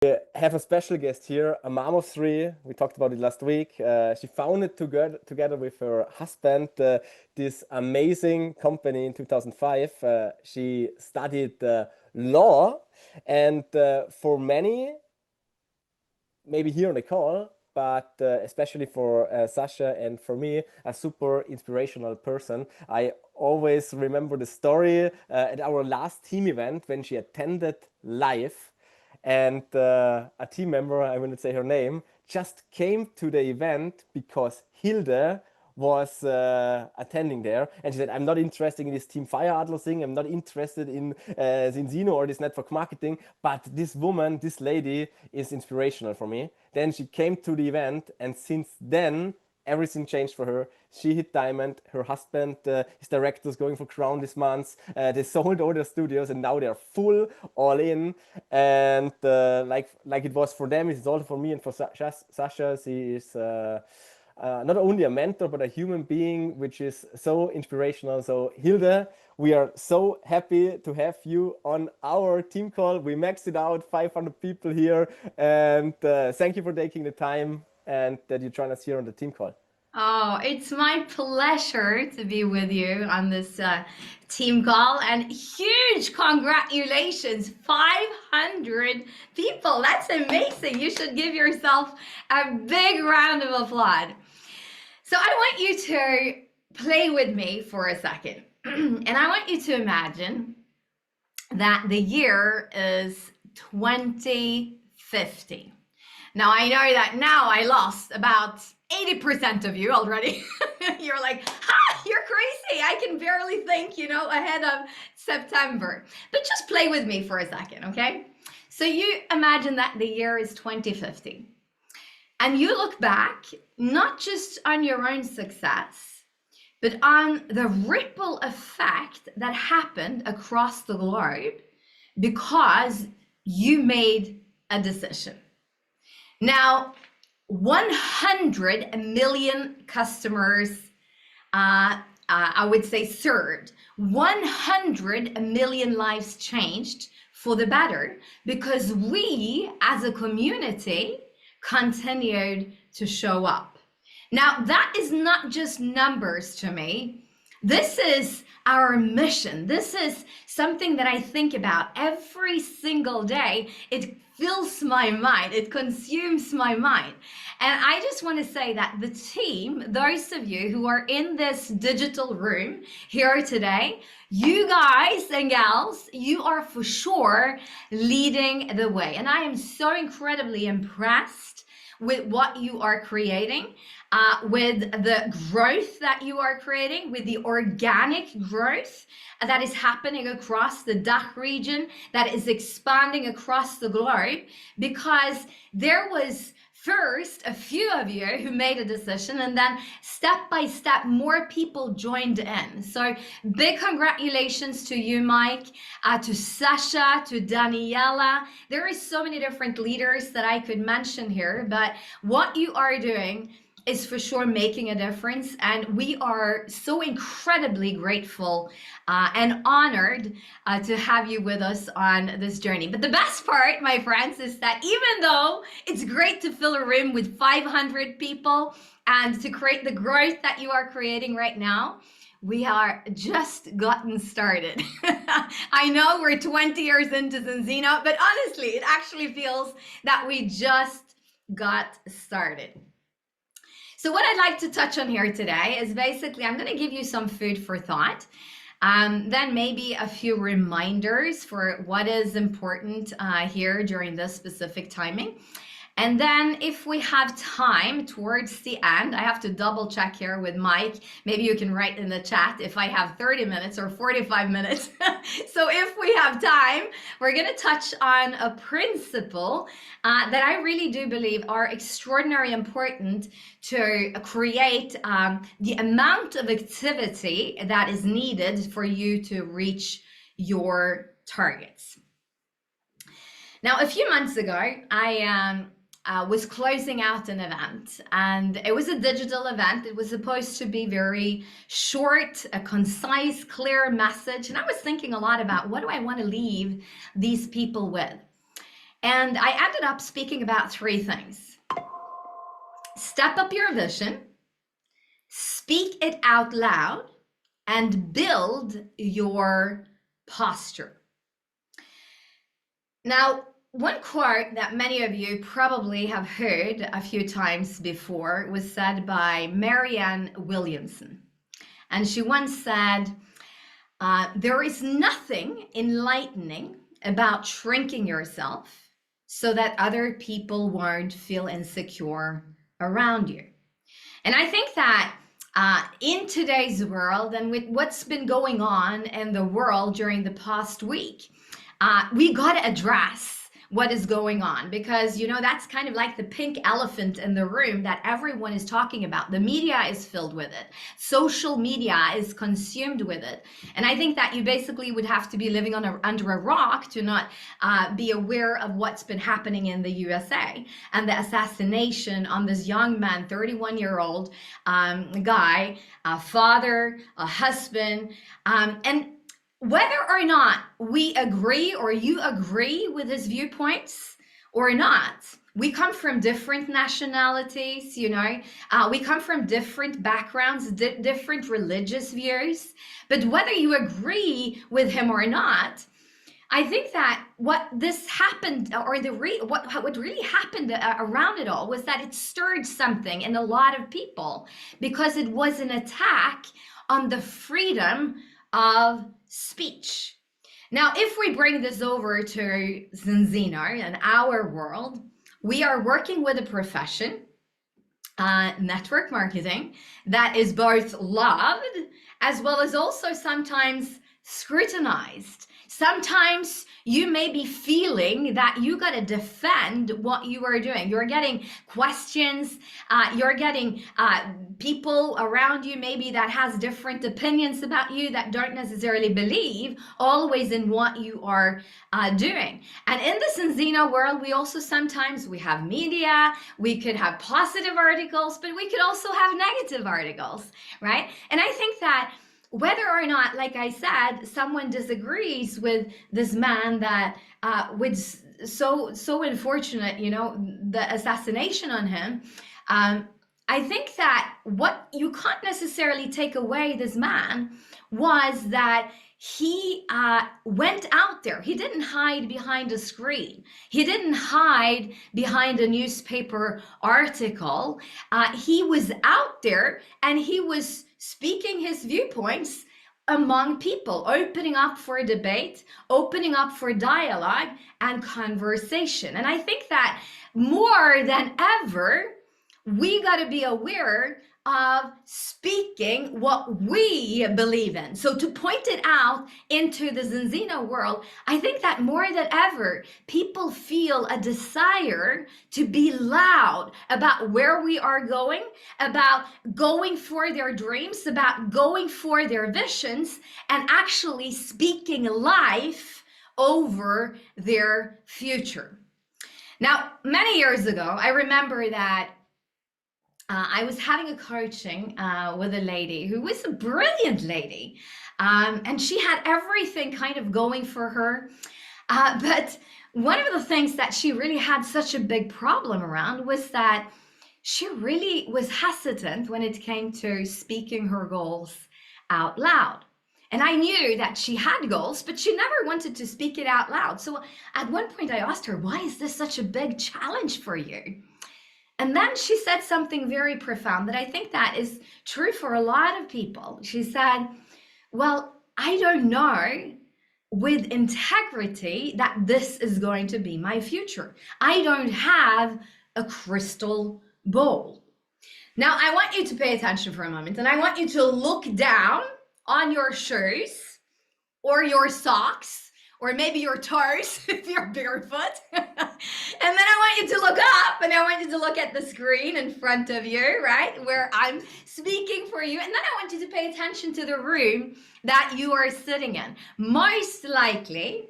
We have a special guest here, a mom of three. We talked about it last week. She founded together with her husband this amazing company in 2005. She studied law, and for many, maybe here on the call, but especially for Sasha and for me, a super inspirational person. I always remember the story at our last team event when she attended live, and a team member, I will not say her name, just came to the event because Hilde was attending there, and she said, I'm not interested in this Team Fire Adler thing, I'm not interested in Zinzino or this network marketing, but this woman, this lady is inspirational for me. Then she came to the event, and since then everything changed for her. She hit diamond. Her husband, his director's going for crown this month. They sold all their studios, and now they're full, all in. And like it was for them, it's also for me and for Sasha. She is not only a mentor, but a human being, which is so inspirational. So Hilde, we are so happy to have you on our team call. We maxed it out, 500 people here. And thank you for taking the time and that you join us here on the team call. Oh, it's my pleasure to be with you on this team call, and huge congratulations, 500 people. That's amazing. You should give yourself a big round of applause. So I want you to play with me for a second. And I want you to imagine that the year is 2050. Now, I know that now I lost about 80% of you already. You're like, you're crazy. I can barely think, ahead of September. But just play with me for a second, okay? So you imagine that the year is 2050. And you look back, not just on your own success, but on the ripple effect that happened across the globe because you made a decision. Now, 100 million customers, I would say, served. 100 million lives changed for the better because we, as a community, continued to show up. Now, that is not just numbers to me. This is our mission. This is something that I think about every single day. It fills my mind. It consumes my mind. And I just want to say that the team, those of you who are in this digital room here today, you guys and gals, you are for sure leading the way. And I am so incredibly impressed with what you are creating, with the growth that you are creating, with the organic growth that is happening across the DACH region, that is expanding across the globe, because there was first a few of you who made a decision, and then step by step more people joined in. So big congratulations to you, Mike, to Sasha, to Daniela. There are so many different leaders that I could mention here, but what you are doing is for sure making a difference, and we are so incredibly grateful and honored to have you with us on this journey. But the best part, my friends, is that even though it's great to fill a room with 500 people and to create the growth that you are creating right now, we are just gotten started. I know we're 20 years into Zinzino, but honestly, it actually feels that we just got started. So what I'd like to touch on here today is basically, I'm going to give you some food for thought, then maybe a few reminders for what is important here during this specific timing. And then if we have time towards the end, I have to double check here with Mike. Maybe you can write in the chat if I have 30 minutes or 45 minutes. So if we have time, we're going to touch on a principle that I really do believe are extraordinarily important to create the amount of activity that is needed for you to reach your targets. Now, a few months ago, I was closing out an event, and it was a digital event. It was supposed to be very short, a concise, clear message. And I was thinking a lot about what do I want to leave these people with? And I ended up speaking about three things. Step up your vision, speak it out loud, and build your posture. Now, one quote that many of you probably have heard a few times before was said by Marianne Williamson. And she once said, there is nothing enlightening about shrinking yourself so that other people won't feel insecure around you. And I think that in today's world and with what's been going on in the world during the past week, we got to address what is going on, because you know that's kind of like the pink elephant in the room that everyone is talking about. The media is filled with it, social media is consumed with it, and I think that you basically would have to be living under a rock to not be aware of what's been happening in the USA and the assassination on this young man, 31-year-old guy, a father, a husband, and whether or not we agree or you agree with his viewpoints or not, we come from different nationalities, you know, we come from different backgrounds, different religious views, but whether you agree with him or not, I think that what this happened, or what really happened around it all was that it stirred something in a lot of people, because it was an attack on the freedom of speech. Now, if we bring this over to Zinzino and our world, we are working with a profession, network marketing, that is both loved as well as also sometimes scrutinized. Sometimes you may be feeling that you got to defend what you are doing. You're getting questions, you're getting people around you maybe that has different opinions about you, that don't necessarily believe always in what you are doing. And in the Zinzino world, we also sometimes we have media, we could have positive articles, but we could also have negative articles, right? And I think that whether or not, like I said, someone disagrees with this man that was so unfortunate, you know, the assassination on him, I think that what you can't necessarily take away this man was that he went out there. He didn't hide behind a screen. He didn't hide behind a newspaper article. He was out there and he was speaking his viewpoints among people, opening up for debate, opening up for dialogue and conversation. And I think that more than ever, we got to be aware of speaking what we believe in. So to point it out into the Zinzino world, I think that more than ever, people feel a desire to be loud about where we are going, about going for their dreams, about going for their visions, and actually speaking life over their future. Now, many years ago, I remember that I was having a coaching with a lady who was a brilliant lady, and she had everything kind of going for her. But one of the things that she really had such a big problem around was that she really was hesitant when it came to speaking her goals out loud. And I knew that she had goals, but she never wanted to speak it out loud. So at one point I asked her, why is this such a big challenge for you? And then she said something very profound that I think that is true for a lot of people. She said, well, I don't know with integrity that this is going to be my future. I don't have a crystal ball. Now, I want you to pay attention for a moment, and I want you to look down on your shoes or your socks, or maybe your toes if you're barefoot. And then I want you to look up, and I want you to look at the screen in front of you, right, where I'm speaking for you. And then I want you to pay attention to the room that you are sitting in. Most likely,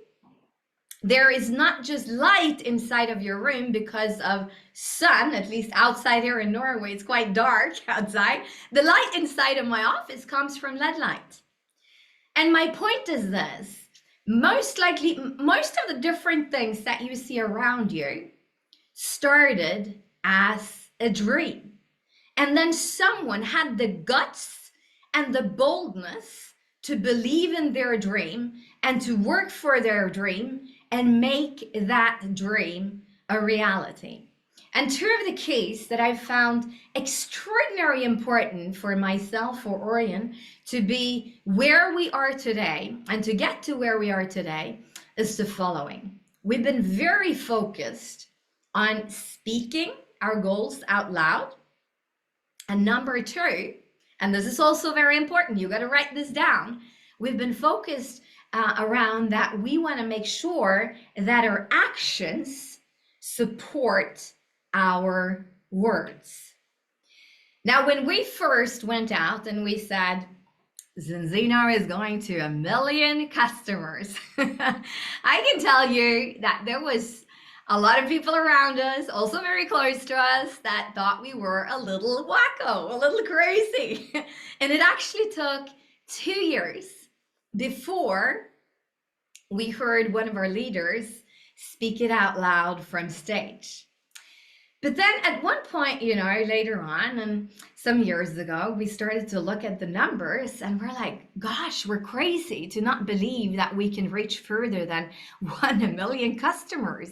there is not just light inside of your room because of sun, at least outside here in Norway, it's quite dark outside. The light inside of my office comes from LED light. And my point is this. most likely, most of the different things that you see around you started as a dream. And then someone had the guts and the boldness to believe in their dream and to work for their dream and make that dream a reality. And two of the keys that I've found extraordinarily important for myself, for Orion, to be where we are today and to get to where we are today is the following. We've been very focused on speaking our goals out loud. And number two, and this is also very important, you got to write this down. We've been focused around that we want to make sure that our actions support our words. Now, when we first went out and we said, Zinzino is going to 1 million customers, I can tell you that there was a lot of people around us, also very close to us, that thought we were a little wacko, a little crazy. And it actually took 2 years before we heard one of our leaders speak it out loud from stage. But then at one point, you know, later on, and some years ago, we started to look at the numbers and we're like, gosh, we're crazy to not believe that we can reach further than 1 million customers.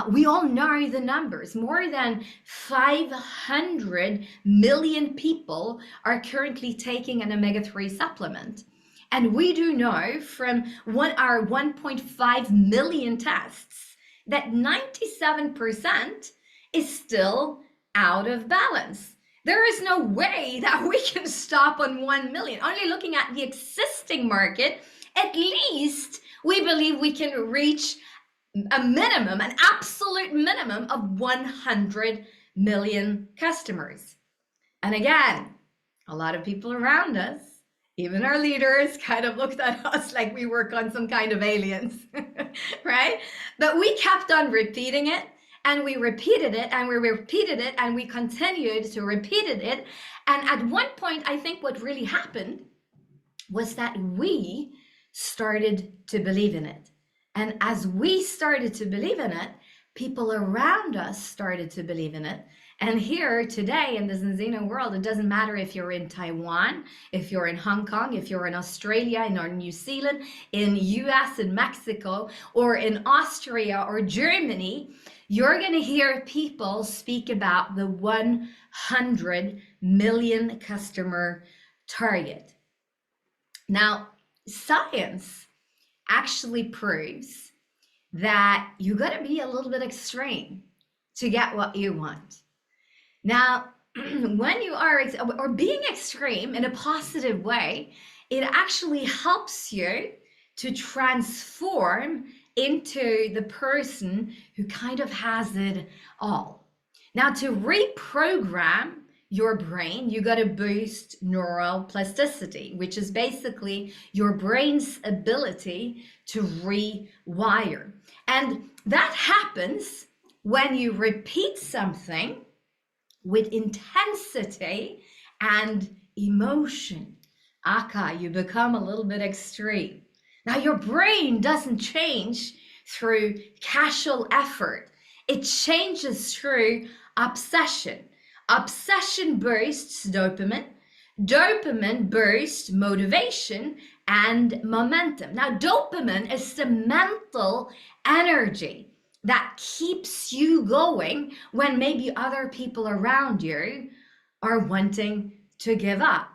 We all know the numbers. More than 500 million people are currently taking an omega-3 supplement. And we do know from our 1.5 million tests that 97% is still out of balance. There is no way that we can stop on 1 million. Only looking at the existing market, at least we believe we can reach a minimum, an absolute minimum of 100 million customers. And again, a lot of people around us, even our leaders, kind of looked at us like we work on some kind of aliens, right? But we kept on repeating it, and we repeated it, and we repeated it, and we continued to repeat it. And at one point, I think what really happened was that we started to believe in it. And as we started to believe in it, people around us started to believe in it. And here today in the Zinzino world, it doesn't matter if you're in Taiwan, if you're in Hong Kong, if you're in Australia, in New Zealand, in US, in Mexico, or in Austria or Germany, you're going to hear people speak about the 100 million customer target. Now, science actually proves that you got to be a little bit extreme to get what you want. Now, when you are or being extreme in a positive way, it actually helps you to transform into the person who kind of has it all. Now, to reprogram your brain, you got to boost neural plasticity, which is basically your brain's ability to rewire. And that happens when you repeat something with intensity and emotion. Aka, you become a little bit extreme. Now, your brain doesn't change through casual effort. It changes through obsession. Obsession boosts dopamine. Dopamine boosts motivation and momentum. Now, dopamine is the mental energy that keeps you going when maybe other people around you are wanting to give up.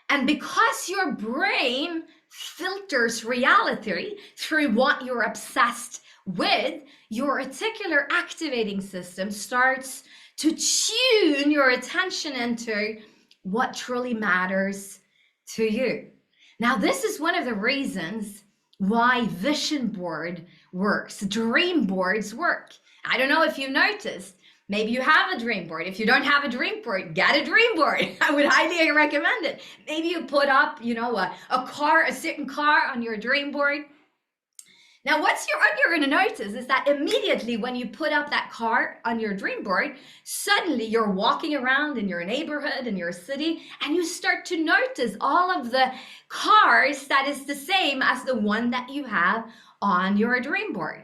And because your brain filters reality through what you're obsessed with, your reticular activating system starts to tune your attention into what truly matters to you. Now, this is one of the reasons why vision board works, dream boards work. I don't know if you noticed, maybe you have a dream board. If you don't have a dream board, get a dream board. I would highly recommend it. Maybe you put up, you know, a certain car on your dream board. Now, what you're going to notice is that immediately when you put up that car on your dream board, suddenly you're walking around in your neighborhood, in your city, and you start to notice all of the cars that is the same as the one that you have on your dream board.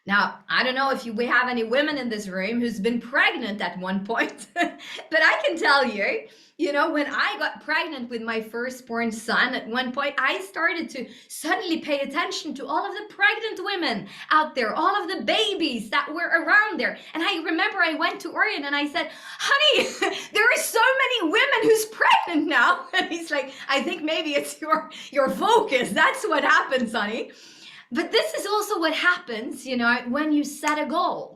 Now, I don't know if we have any women in this room who's been pregnant at one point, but I can tell you, when I got pregnant with my firstborn son at one point, I started to suddenly pay attention to all of the pregnant women out there, all of the babies that were around there. And I remember I went to Orion and I said, honey, there are so many women who's pregnant now. And he's like, I think maybe it's your focus. That's what happens, honey. But this is also what happens, when you set a goal,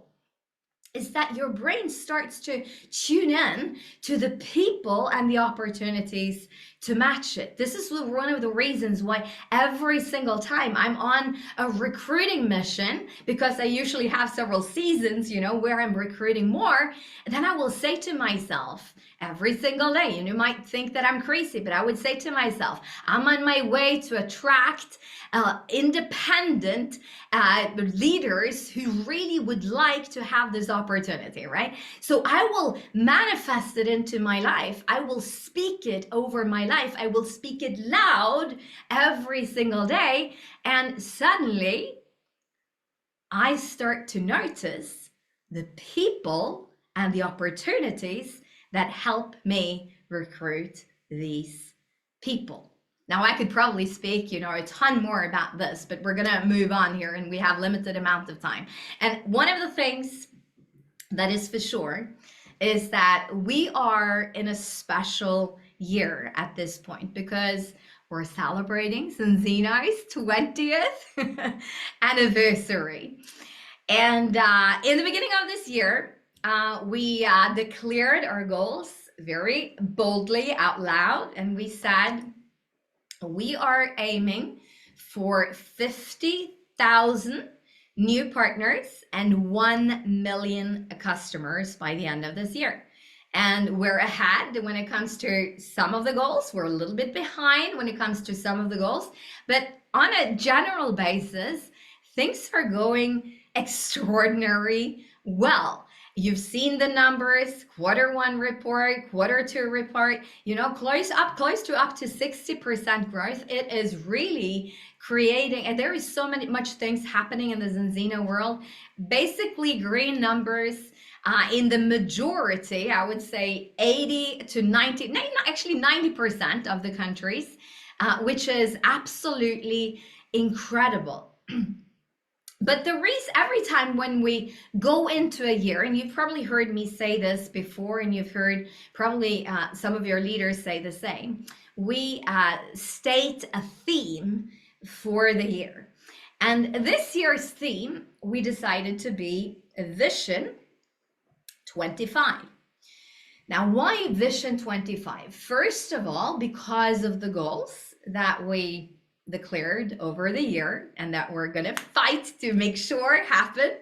is that your brain starts to tune in to the people and the opportunities to match it. This is one of the reasons why every single time I'm on a recruiting mission, because I usually have several seasons, where I'm recruiting more, and then I will say to myself every single day, and you might think that I'm crazy, but I would say to myself, I'm on my way to attract independent leaders who really would like to have this opportunity, right? So I will manifest it into my life. I will speak it over my life. I will speak it loud every single day. And suddenly I start to notice the people and the opportunities that help me recruit these people. Now, I could probably speak, a ton more about this, but we're going to move on here and we have limited amount of time. And one of the things that is for sure is that we are in a special year at this point because we're celebrating Zinzino's 20th anniversary. And in the beginning of this year, we declared our goals very boldly out loud, and we said, we are aiming for 50,000 new partners and 1 million customers by the end of this year. And we're ahead when it comes to some of the goals. We're a little bit behind when it comes to some of the goals. But on a general basis, things are going extraordinary well. You've seen the numbers, quarter 1 report, quarter 2 report, close to up to 60% growth. It is really creating, and there is so much things happening in the Zinzino world. Basically green numbers in the majority, I would say 80 to 90, actually 90% of the countries, which is absolutely incredible. But the reason, every time when we go into a year, and you've probably heard me say this before, and you've heard probably some of your leaders say the same, we state a theme for the year. And this year's theme, we decided to be Vision 25. Now, why Vision 25? First of all, because of the goals that we declared over the year and that we're going to fight to make sure happen.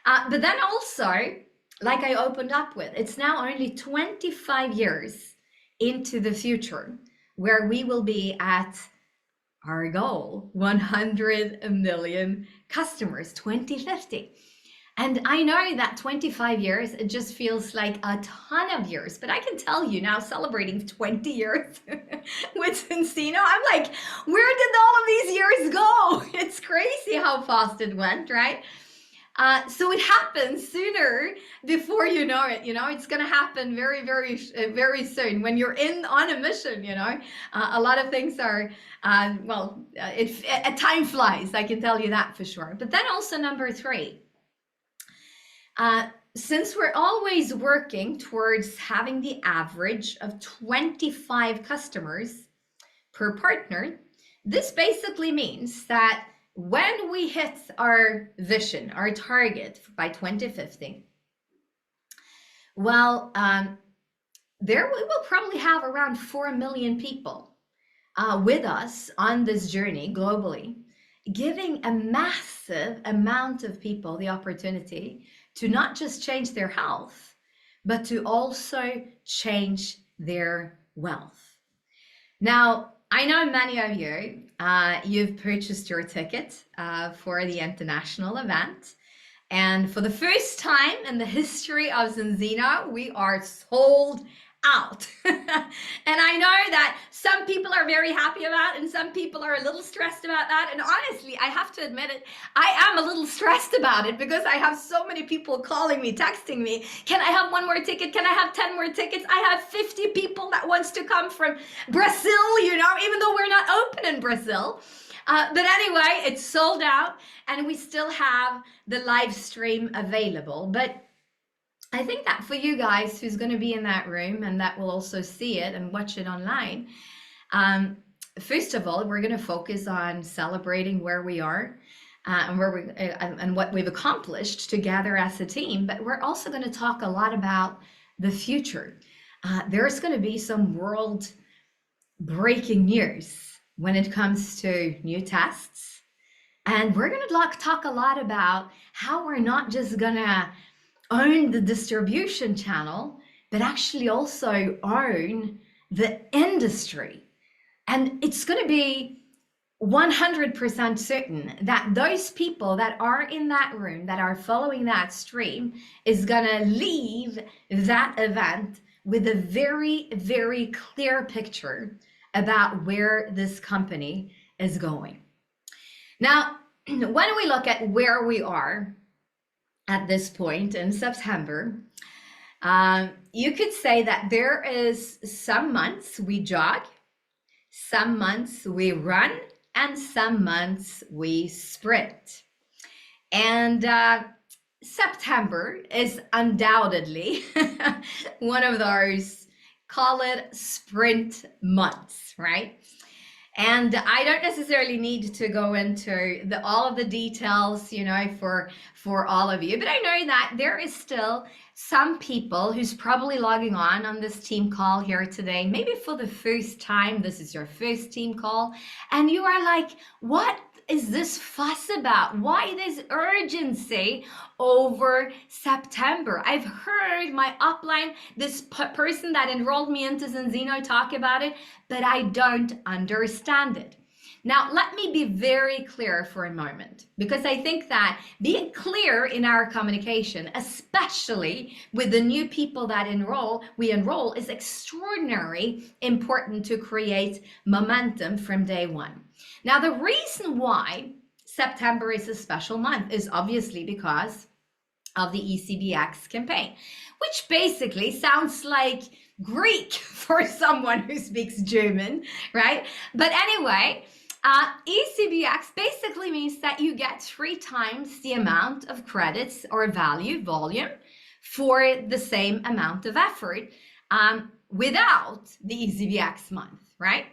But then also, like I opened up with, it's now only 25 years into the future where we will be at our goal, 100 million customers, 2050. And I know that 25 years, it just feels like a ton of years, but I can tell you now, celebrating 20 years with Zinzino, I'm like, where did all of these years go? It's crazy how fast it went, right? So it happens sooner before you know it. It's going to happen very, very, very soon when you're on a mission. A lot of things are, time flies. I can tell you that for sure. But then also number 3. Since we're always working towards having the average of 25 customers per partner, this basically means that when we hit our vision, our target by 2050, there we will probably have around 4 million people with us on this journey globally, giving a massive amount of people the opportunity to not just change their health, but to also change their wealth. Now, I know many of you, you've purchased your ticket for the international event. And for the first time in the history of Zinzino, we are sold out. And I know that some people are very happy about it and some people are a little stressed about that. And honestly, I have to admit it, I am a little stressed about it because I have so many people calling me, texting me, can I have one more ticket? Can I have 10 more tickets? I have 50 people that wants to come from Brazil, you know, even though we're not open in Brazil. But anyway, it's sold out and we still have the live stream available. But I think that for you guys who's going to be in that room and that will also see it and watch it online, first of all, we're going to focus on celebrating where we are and and what we've accomplished together as a team. But we're also going to talk a lot about the future. There's going to be some world breaking news when it comes to new tests. And we're going to talk a lot about how we're not just going to own the distribution channel, but actually also own the industry. And it's going to be 100% certain that those people that are in that room, that are following that stream, is going to leave that event with a very, very clear picture about where this company is going. Now, when we look at where we are at this point in September, you could say that there is some months we jog, some months we run, and some months we sprint. And September is undoubtedly one of those, call it sprint months, right? And I don't necessarily need to go into all of the details, you know, for all of you, but I know that there is still some people who's probably logging on this team call here today, maybe for the first time. This is your first team call, and you are like, what is this fuss about? Why this urgency over September? I've heard my upline, this person that enrolled me into Zinzino, talk about it, but I don't understand it. Now, let me be very clear for a moment, because I think that being clear in our communication, especially with the new people that we enroll, is extraordinarily important to create momentum from day one. Now, the reason why September is a special month is obviously because of the ECBX campaign, which basically sounds like Greek for someone who speaks German, right? But anyway, ECBX basically means that you get 3 times the amount of credits or volume, for the same amount of effort without the ECBX month, right?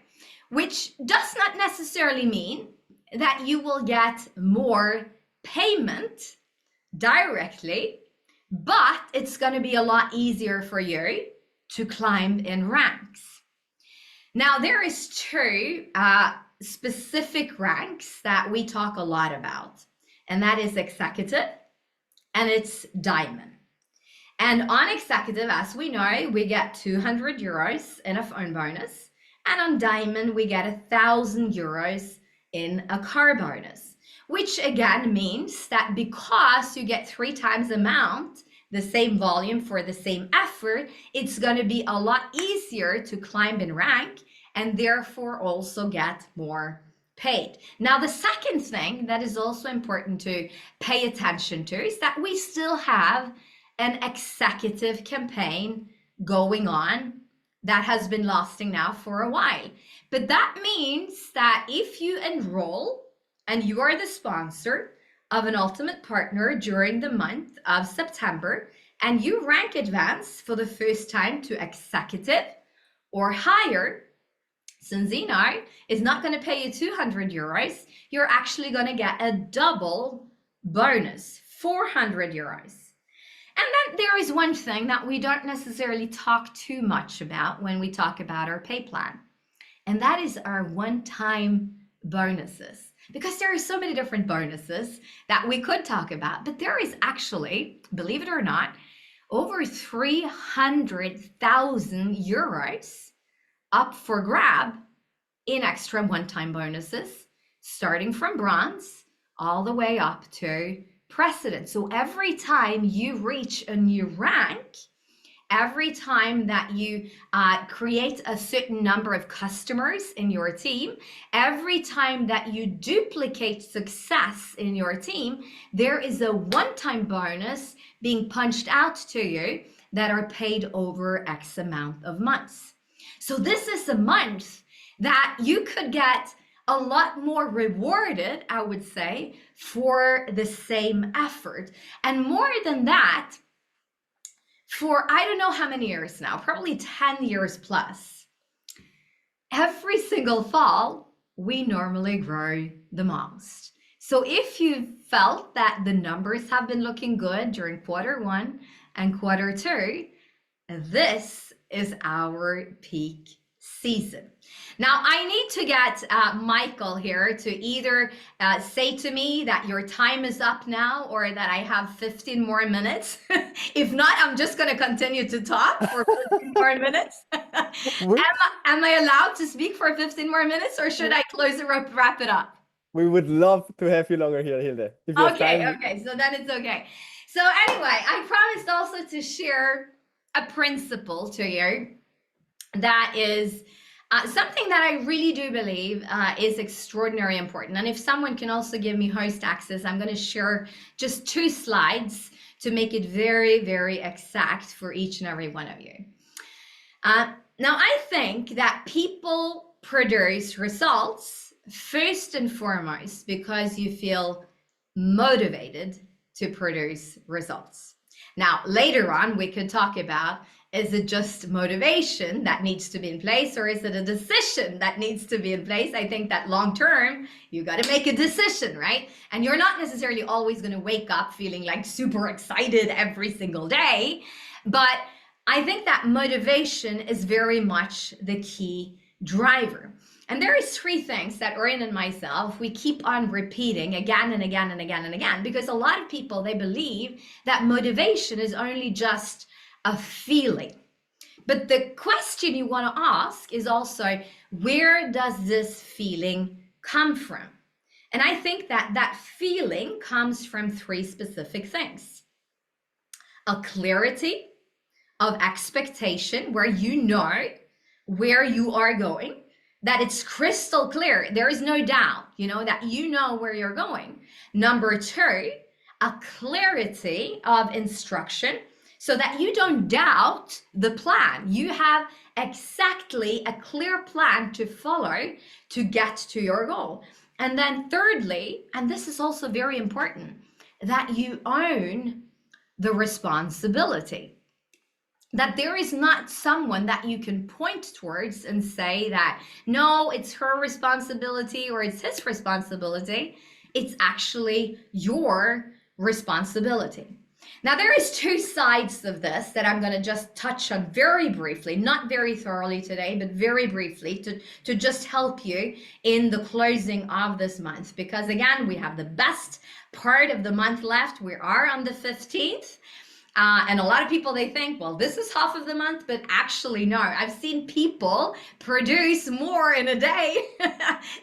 Which does not necessarily mean that you will get more payment directly, but it's going to be a lot easier for you to climb in ranks. Now, there is 2 specific ranks that we talk a lot about, and that is executive and it's diamond. And on executive, as we know, we get 200 euros in a phone bonus, and on diamond we get 1,000 euros in a car bonus, which again means that because you get 3 times the amount, the same volume for the same effort, it's going to be a lot easier to climb in rank and therefore also get more paid. Now, the second thing that is also important to pay attention to is that we still have an executive campaign going on that has been lasting now for a while. But that means that if you enroll and you are the sponsor of an ultimate partner during the month of September and you rank advance for the first time to executive or higher, Zinzino is not going to pay you 200 euros. You're actually going to get a double bonus, 400 euros. And then there is one thing that we don't necessarily talk too much about when we talk about our pay plan, and that is our one-time bonuses. Because there are so many different bonuses that we could talk about, but there is actually, believe it or not, over 300,000 euros up for grab in extra one-time bonuses, starting from bronze all the way up to president. So every time you reach a new rank, every time that you create a certain number of customers in your team, every time that you duplicate success in your team, there is a one-time bonus being punched out to you that are paid over X amount of months. So this is a month that you could get a lot more rewarded, I would say, for the same effort. And more than that, for I don't know how many years now, probably 10 years plus, every single fall, we normally grow the most. So if you felt that the numbers have been looking good during Q1 and Q2, this is our peak season. Now I need to get Michael here to either say to me that your time is up now or that I have 15 more minutes. If not, I'm just going to continue to talk for 15 more minutes. Am I allowed to speak for 15 more minutes, or should I close it up, wrap it up? We would love to have you longer here, Hilde. If you have time. Okay, so then it's okay. So anyway, I promised also to share a principle to you that is something that I really do believe is extraordinarily important. And if someone can also give me host access, I'm going to share just 2 slides to make it very, very exact for each and every one of you. Now, I think that people produce results first and foremost because you feel motivated to produce results. Now, later on, we could talk about, is it just motivation that needs to be in place, or is it a decision that needs to be in place? I think that long term, you got to make a decision, right? And you're not necessarily always going to wake up feeling like super excited every single day. But I think that motivation is very much the key driver. And there is 3 things that Orin and myself, we keep on repeating again and again and again and again, because a lot of people, they believe that motivation is only just a feeling. But the question you want to ask is also, where does this feeling come from? And I think that that feeling comes from 3 specific things. A clarity of expectation, where you know where you are going, that it's crystal clear. There is no doubt, that you know where you're going. Number 2, a clarity of instruction, so that you don't doubt the plan. You have exactly a clear plan to follow to get to your goal. And then thirdly, and this is also very important, that you own the responsibility. That there is not someone that you can point towards and say that, no, it's her responsibility or it's his responsibility. It's actually your responsibility. Now, there is 2 sides of this that I'm going to just touch on very briefly, not very thoroughly today, but very briefly to just help you in the closing of this month. Because again, we have the best part of the month left. We are on the 15th. And a lot of people, they think, well, this is half of the month, but actually, no. I've seen people produce more in a day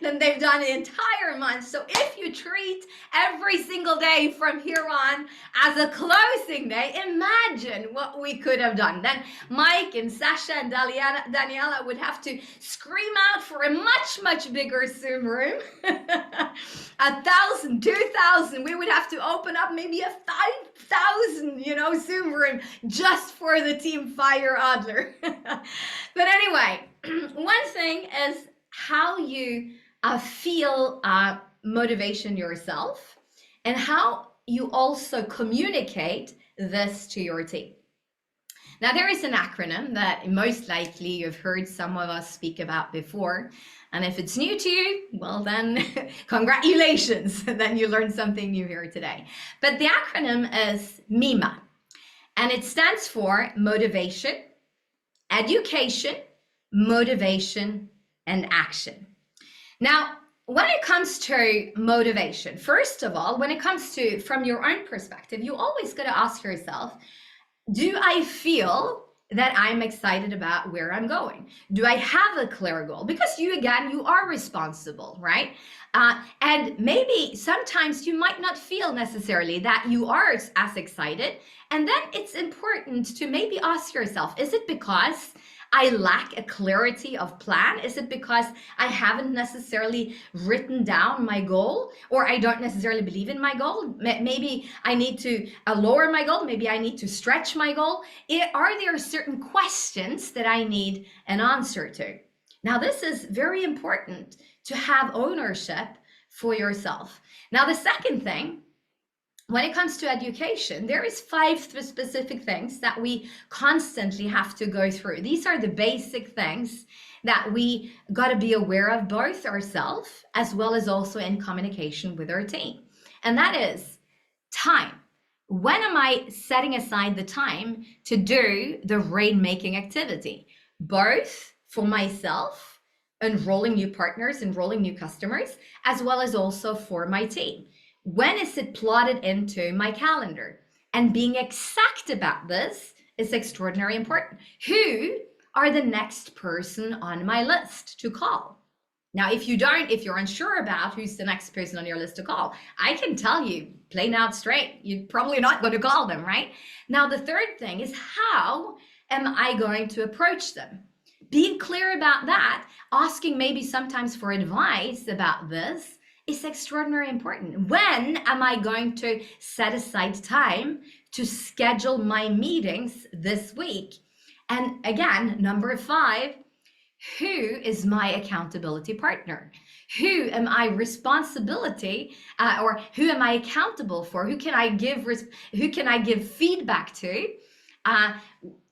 than they've done the entire month. So if you treat every single day from here on as a closing day, imagine what we could have done. Then Mike and Sasha and Daniela would have to scream out for a much, much bigger Zoom room. 1,000, 2,000. We would have to open up maybe a 5,000, Zoom room just for the team Fire Adler. But anyway, one thing is how you feel motivation yourself, and how you also communicate this to your team. Now, there is an acronym that most likely you've heard some of us speak about before. And if it's new to you, well then, congratulations, then you learned something new here today. But the acronym is MIMA. And it stands for motivation, education, motivation, and action. Now, when it comes to motivation, first of all, when it comes to from your own perspective, you always got to ask yourself, do I feel that I'm excited about where I'm going? Do I have a clear goal? Because you, again, you are responsible, right? And maybe sometimes you might not feel necessarily that you are as excited. And then it's important to maybe ask yourself, is it because I lack a clarity of plan? Is it because I haven't necessarily written down my goal, or I don't necessarily believe in my goal? Maybe I need to lower my goal. Maybe I need to stretch my goal. Are there certain questions that I need an answer to? Now, this is very important to have ownership for yourself. Now, the second thing, when it comes to education, there is 5 specific things that we constantly have to go through. These are the basic things that we got to be aware of, both ourselves as well as also in communication with our team. And that is time. When am I setting aside the time to do the rainmaking activity? Both for myself, enrolling new partners, enrolling new customers, as well as also for my team. When is it plotted into my calendar? And being exact about this is extraordinarily important. Who are the next person on my list to call? Now, if you're unsure about who's the next person on your list to call, I can tell you plain out straight, you're probably not going to call them, right? Now, the third thing is, how am I going to approach them? Being clear about that, asking maybe sometimes for advice about this, is extraordinarily important. When am I going to set aside time to schedule my meetings this week? And again, number 5, who is my accountability partner? Who am I responsibility or who am I accountable for? Who can I give feedback to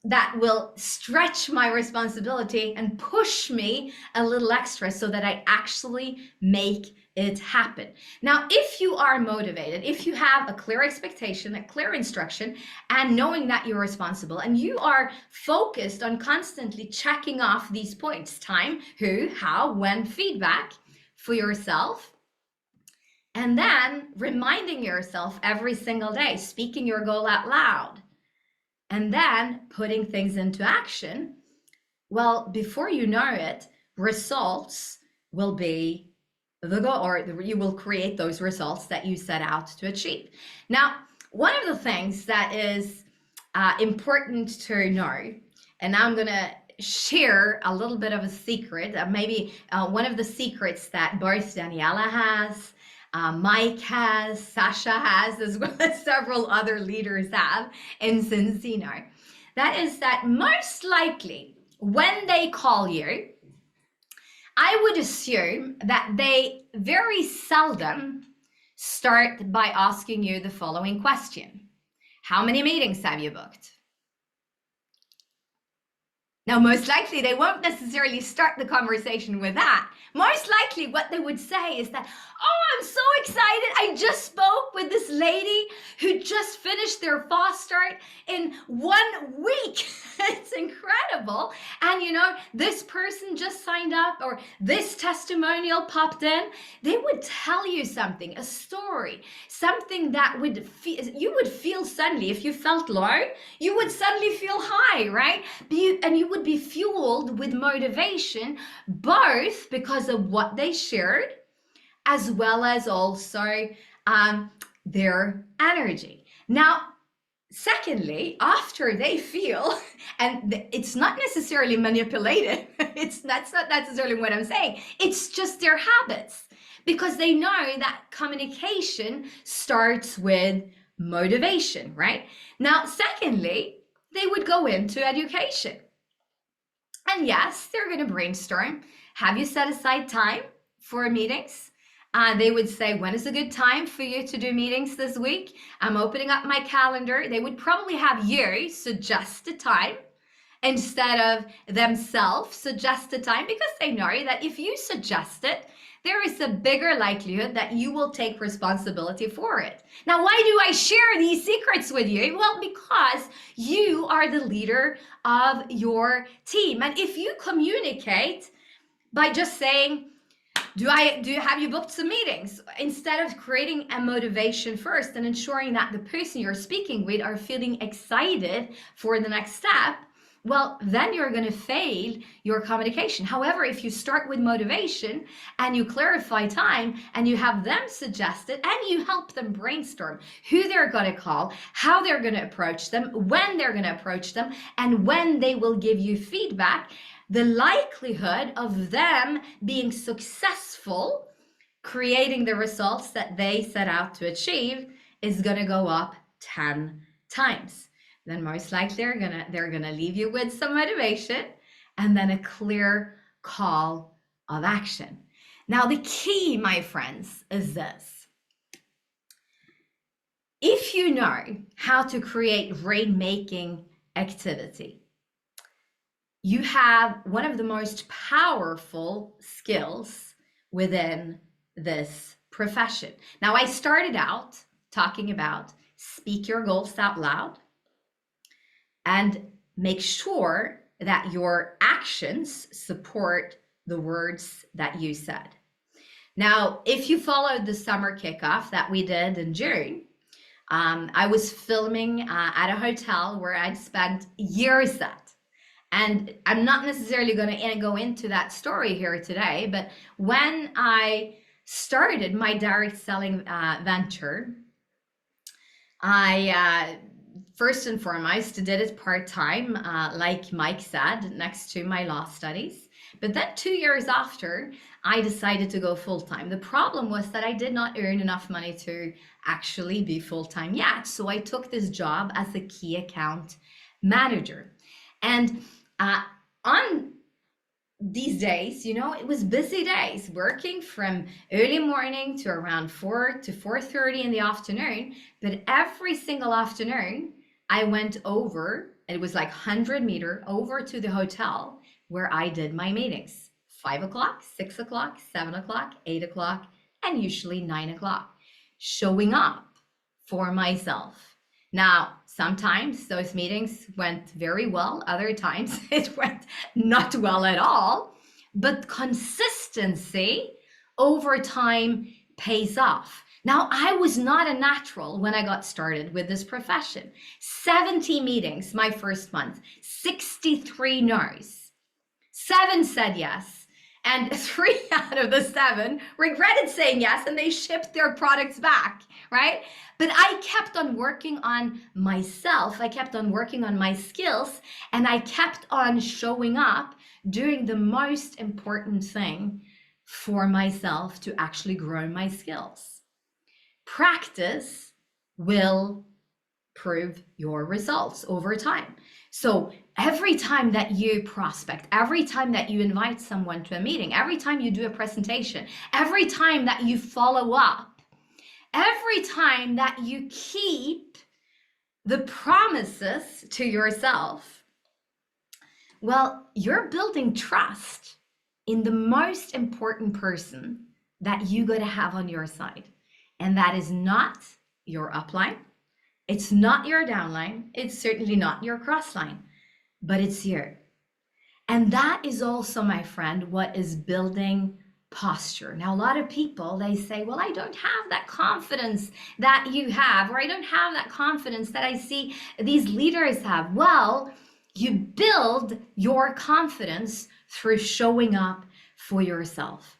that will stretch my responsibility and push me a little extra so that I actually make it happen? Now, if you are motivated, if you have a clear expectation, a clear instruction, and knowing that you're responsible, and you are focused on constantly checking off these points, time, who, how, when, feedback for yourself, and then reminding yourself every single day, speaking your goal out loud, and then putting things into action, well, before you know it, results will be the goal, or you will create those results that you set out to achieve. Now, one of the things that is important to know, and now I'm going to share a little bit of a secret, maybe one of the secrets that both Daniela has, Mike has, Sasha has, as well as several other leaders have in Zinzino. That is that most likely when they call you, I would assume that they very seldom start by asking you the following question. How many meetings have you booked? Now, most likely they won't necessarily start the conversation with that. Most likely what they would say is that, oh, I'm so excited. I just spoke with this lady who just finished their fast start in 1 week. It's incredible. And you know, this person just signed up, or this testimonial popped in. They would tell you something, a story, something that you would feel suddenly, if you felt low, you would suddenly feel high, right? And you would be fueled with motivation, both because of what they shared, as well as also their energy. Now, secondly, after they feel, and it's not necessarily manipulated, that's not necessarily what I'm saying, it's just their habits, because they know that communication starts with motivation, right? Now, secondly, they would go into education. And yes, they're going to brainstorm. Have you set aside time for meetings? They would say, when is a good time for you to do meetings this week? I'm opening up my calendar. They would probably have you suggest a time instead of themselves suggest a time, because they know that if you suggest it, there is a bigger likelihood that you will take responsibility for it. Now, why do I share these secrets with you? Well, because you are the leader of your team. And if you communicate by just saying, have you booked some meetings? Instead of creating a motivation first and ensuring that the person you're speaking with are feeling excited for the next step, well, then you're going to fail your communication. However, if you start with motivation and you clarify time and you have them suggest it and you help them brainstorm who they're going to call, how they're going to approach them, when they're going to approach them, and when they will give you feedback, the likelihood of them being successful creating the results that they set out to achieve is going to go up 10 times. Then most likely they're gonna leave you with some motivation and then a clear call of action. Now the key, my friends, is this. If you know how to create rainmaking activity, you have one of the most powerful skills within this profession. Now I started out talking about speak your goals out loud, and make sure that your actions support the words that you said. Now, if you followed the summer kickoff that we did in June, I was filming at a hotel where I'd spent years at. And I'm not necessarily going to go into that story here today, but when I started my direct selling venture, I first and foremost did it part-time, like Mike said, next to my law studies. But then 2 years after, I decided to go full-time. The problem was that I did not earn enough money to actually be full-time yet. So I took this job as a key account manager. And on these days, you know, it was busy days, working from early morning to around 4 to 4:30 in the afternoon. But every single afternoon, I went over, it was like 100 meters over to the hotel where I did my meetings. 5 o'clock, 6 o'clock, 7 o'clock, 8 o'clock, and usually 9 o'clock, showing up for myself. Now, sometimes those meetings went very well. Other times it went not well at all, but consistency over time pays off. Now, I was not a natural when I got started with this profession. 70 meetings my first month, 63 no's. 7 said yes, and 3 out of the 7 regretted saying yes, and they shipped their products back, right? But I kept on working on myself. I kept on working on my skills, and I kept on showing up, doing the most important thing for myself to actually grow my skills. Practice will prove your results over time. So every time that you prospect, every time that you invite someone to a meeting, every time you do a presentation, every time that you follow up, every time that you keep the promises to yourself, well, you're building trust in the most important person that you got to have on your side. And that is not your upline. It's not your downline. It's certainly not your crossline, but it's you. And that is also, my friend, what is building posture. Now, a lot of people, they say, well, I don't have that confidence that you have, or I don't have that confidence that I see these leaders have. Well, you build your confidence through showing up for yourself.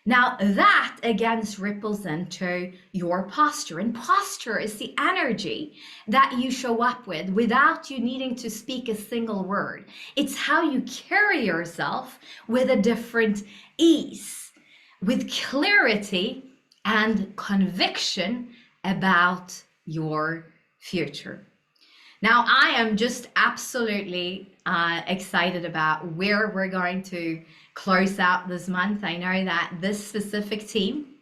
Now that again ripples into your posture, and posture is the energy that you show up with without you needing to speak a single word. It's how you carry yourself with a different ease, with clarity and conviction about your future. Now I am just absolutely excited about where we're going to close out this month. I know that this specific team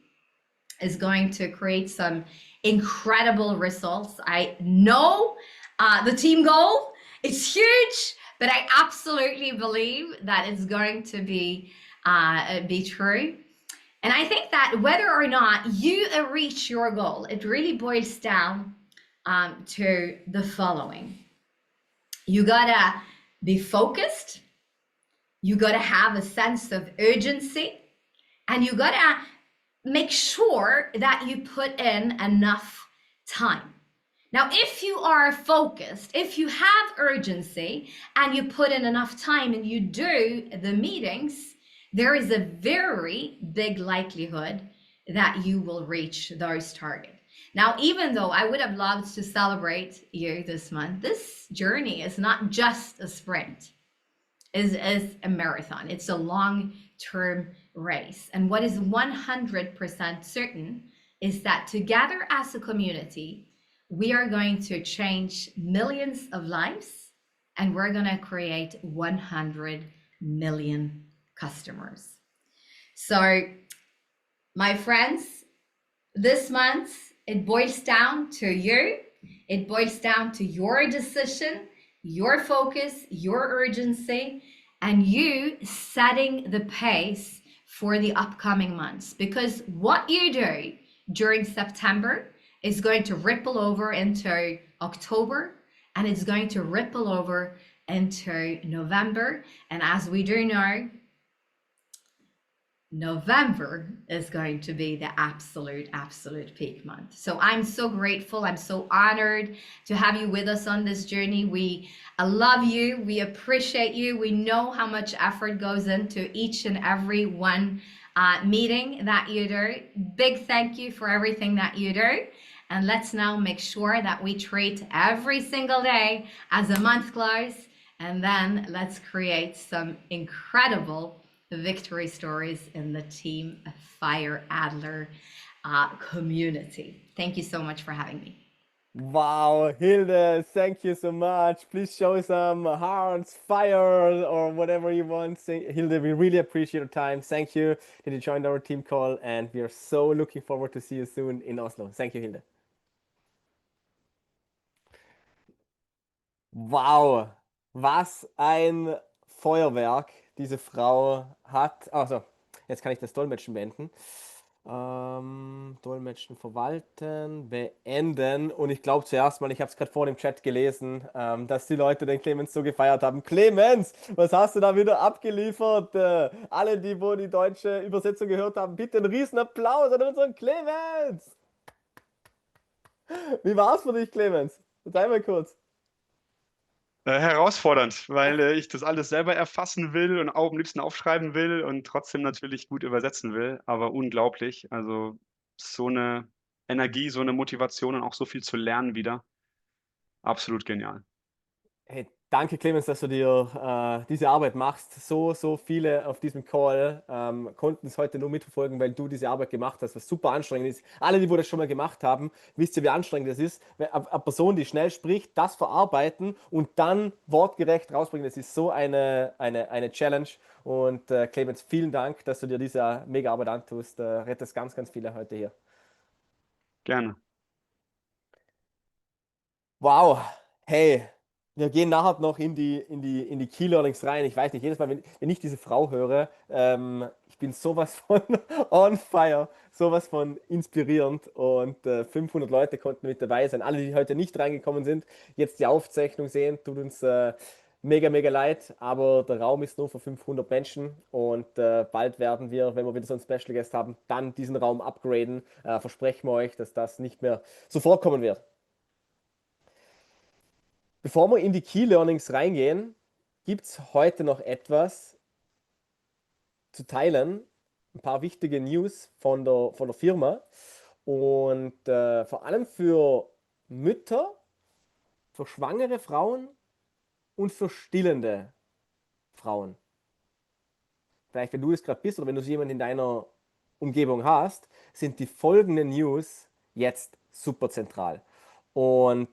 is going to create some incredible results. I know the team goal is huge, but I absolutely believe that it's going to be true. And I think that whether or not you reach your goal, it really boils down to the following. You gotta be focused. You got to have a sense of urgency, and you got to make sure that you put in enough time. Now, if you are focused, if you have urgency and you put in enough time and you do the meetings, there is a very big likelihood that you will reach those targets. Now, even though I would have loved to celebrate you this month, this journey is not just a sprint, is a marathon. It's a long-term race. And what is 100% certain is that together as a community, we are going to change millions of lives and we're going to create 100 million customers. So, my friends, this month, it boils down to you. It boils down to your decision, your focus, your urgency, and you setting the pace for the upcoming months. Because what you do during September is going to ripple over into October, and it's going to ripple over into November. And as we do know, November is going to be the absolute peak month. So I'm so grateful. I'm so honored to have you with us on this journey. We love you. We appreciate you. We know how much effort goes into each and every one meeting that you do. Big thank you for everything that you do. And let's now make sure that we treat every single day as a month close. And then let's create some incredible victory stories in the Team Fire Adler community. Thank you so much for having me. Wow, Hilde, thank you so much. Please show some hearts, fire, or whatever you want. Hilde, we really appreciate your time. Thank you that you joined our team call, and we are so looking forward to see you soon in Oslo. Thank you, Hilde. Wow, was ein Feuerwerk diese Frau hat. Also, jetzt kann ich das Dolmetschen beenden. Dolmetschen verwalten, beenden. Und ich glaube zuerst mal, ich habe es gerade vor dem Chat gelesen, dass die Leute den Clemens so gefeiert haben. Clemens, was hast du da wieder abgeliefert? Alle, die wo die deutsche Übersetzung gehört haben, bitte einen riesen Applaus an unseren Clemens. Wie war es für dich, Clemens? Erzähl mal kurz. Herausfordernd, weil ich das alles selber erfassen will und auch am liebsten aufschreiben will und trotzdem natürlich gut übersetzen will, aber unglaublich. Also so eine Energie, so eine Motivation und auch so viel zu lernen wieder. Absolut genial. Hey, danke Clemens, dass du dir diese Arbeit machst. So viele auf diesem Call konnten es heute nur mitverfolgen, weil du diese Arbeit gemacht hast, was super anstrengend ist. Alle, die das schon mal gemacht haben, wisst ihr, wie anstrengend das ist. Eine Person, die schnell spricht, das verarbeiten und dann wortgerecht rausbringen, das ist so eine Challenge. Und Clemens, vielen Dank, dass du dir diese mega Arbeit antust. Rettest ganz, ganz viele heute hier. Gerne. Wow, hey. Wir gehen nachher noch in die Key Learnings rein. Ich weiß nicht, jedes Mal, wenn ich diese Frau höre, ich bin sowas von on fire, sowas von inspirierend und 500 Leute konnten mit dabei sein. Alle, die heute nicht reingekommen sind, jetzt die Aufzeichnung sehen, tut uns mega, mega leid, aber der Raum ist nur für 500 Menschen und bald werden wir, wenn wir wieder so einen Special Guest haben, dann diesen Raum upgraden. Versprechen wir euch, dass das nicht mehr so vorkommen wird. Bevor wir in die Key Learnings reingehen, gibt es heute noch etwas zu teilen. Ein paar wichtige News von der Firma. Und vor allem für Mütter, für schwangere Frauen und für stillende Frauen. Vielleicht, wenn du es gerade bist oder wenn du jemanden in deiner Umgebung hast, sind die folgenden News jetzt super zentral. Und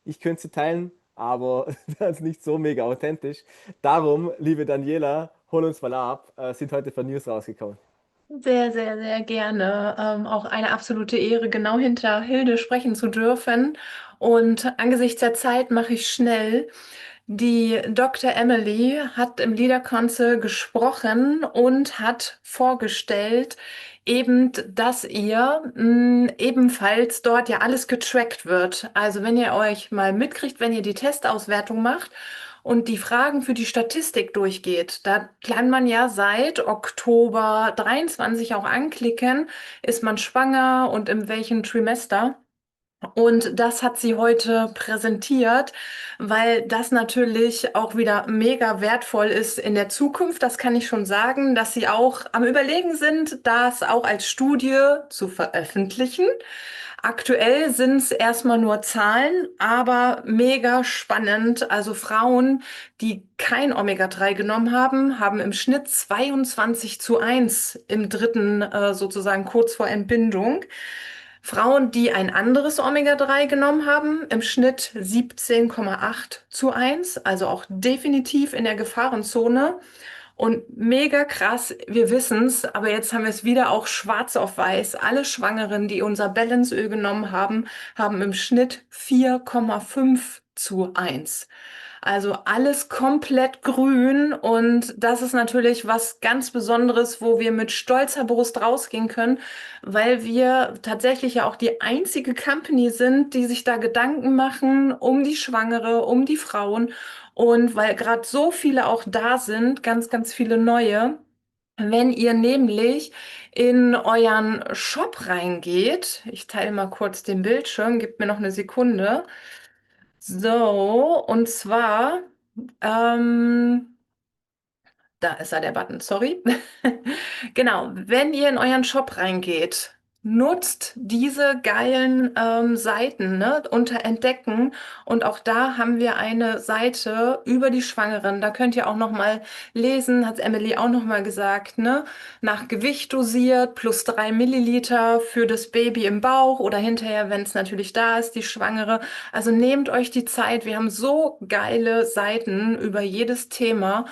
ich könnte sie teilen, aber das ist nicht so mega authentisch. Darum, liebe Daniela, hol uns mal ab. Sind heute für News rausgekommen. Sehr, sehr, sehr gerne. Auch eine absolute Ehre, genau hinter Hilde sprechen zu dürfen. Und angesichts der Zeit mache ich schnell. Die Dr. Emily hat im Leader Council gesprochen und hat vorgestellt, eben, dass ihr ebenfalls dort ja alles getrackt wird. Also wenn ihr euch mal mitkriegt, wenn ihr die Testauswertung macht und die Fragen für die Statistik durchgeht, da kann man ja seit Oktober 23 auch anklicken, ist man schwanger und in welchem Trimester. Und das hat sie heute präsentiert, weil das natürlich auch wieder mega wertvoll ist in der Zukunft. Das kann ich schon sagen, dass sie auch am Überlegen sind, das auch als Studie zu veröffentlichen. Aktuell sind es erstmal nur Zahlen, aber mega spannend. Also Frauen, die kein Omega-3 genommen haben, haben im Schnitt 22:1 im dritten, sozusagen kurz vor Entbindung. Frauen, die ein anderes Omega-3 genommen haben, im Schnitt 17,8:1, also auch definitiv in der Gefahrenzone. Und mega krass, wir wissen's, aber jetzt haben wir es wieder auch schwarz auf weiß. Alle Schwangeren, die unser Balanceöl genommen haben, haben im Schnitt 4,5:1. Also alles komplett grün und das ist natürlich was ganz Besonderes, wo wir mit stolzer Brust rausgehen können, weil wir tatsächlich ja auch die einzige Company sind, die sich da Gedanken machen um die Schwangere, um die Frauen und weil gerade so viele auch da sind, ganz, ganz viele neue. Wenn ihr nämlich in euren Shop reingeht, ich teile mal kurz den Bildschirm, gebt mir noch eine Sekunde. So, und zwar, ähm, da ist er, der Button, sorry. Genau, wenn ihr in euren Shop reingeht, nutzt diese geilen Seiten, ne, unter Entdecken. Und auch da haben wir eine Seite über die Schwangeren. Da könnt ihr auch noch mal lesen, hat Emily auch noch mal gesagt, ne, nach Gewicht dosiert, plus 3 Milliliter für das Baby im Bauch oder hinterher, wenn es natürlich da ist, die Schwangere. Also nehmt euch die Zeit. Wir haben so geile Seiten über jedes Thema.